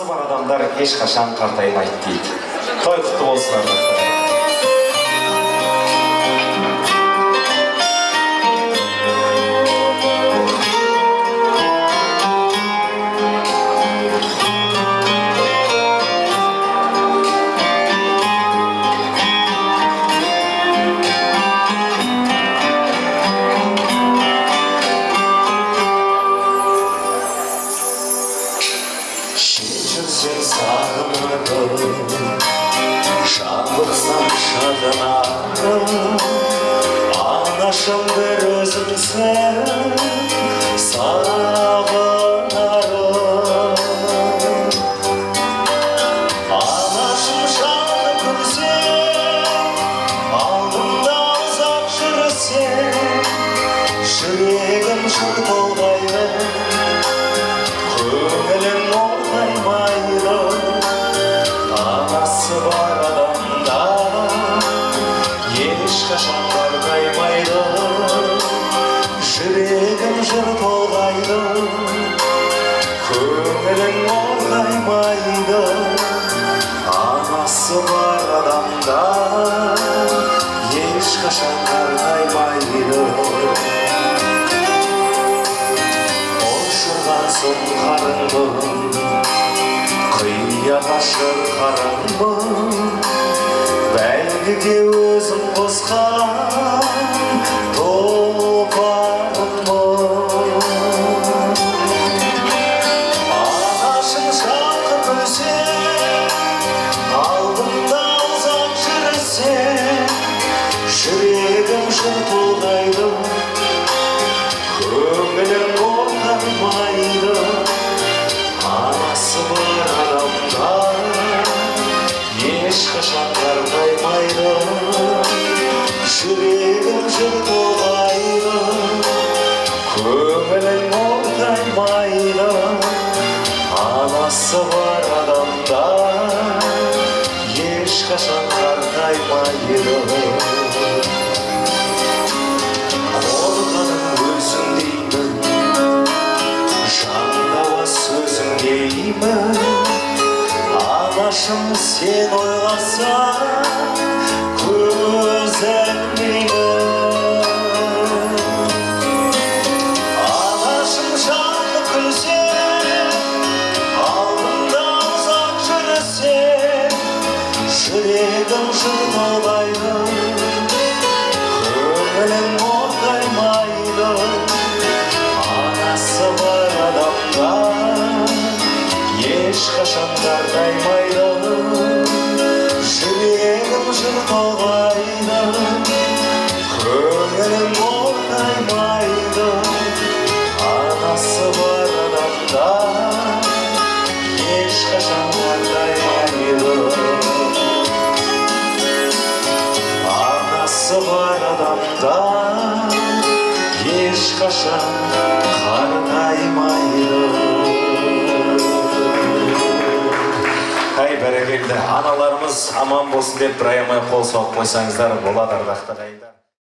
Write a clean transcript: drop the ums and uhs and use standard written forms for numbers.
Анасы бар адамдар ешқашан қартаймайды дейді. Той құтты болсын ардақтар. Жүрсең сағынып, шабықсам шадынарым, анашым бір өзіңсің сағынарым. Анашым жанды көрсең, алдымда ұзақ жүрсең, жүрегім жыр толғайды, көңілім орнаймайды. Анасы бар адамда ешқашан қартаймайды, жүрегім жыр толғайды, көңілім орнаймайды. Анасы бар адамда ешқашан қартаймайды. Соң қарыңмын, қияға шырқарыңмын, бәйгеге өзім қосқан тұлпарыңмын. Анашым жақын көрсең, алдымда ұзақ жүрсең, жүрегім жыр толғайды, көңілім орнамайды. Анасы бар адамда ешқашан қартаймайды, жүрегім жыр толғайды, көңілім орнамайды. Анасы бар адамда ешқашан қартаймайды. Қорғаным өзің деймін, жандауа сөзің деймін, анашым сен ойласаң көзім деймін. Анашым жанды күлсең, алдымда ұзақ жүрсең, жүрегім жыр толғайды, көңілім орнаймайды. Анасы бар адамда ешқашан қартаймайды, жүрегім жыр толғайды, көңілім орнаймайды. Анасы бар адамда ешқашан қартаймайды. Анасы бар адамда ешқашан қартаймайды. Ай, бәрекелді. Аналарымыз аман болсын деп бір аямай қол соғып қойсаңыздар болады ардақтар.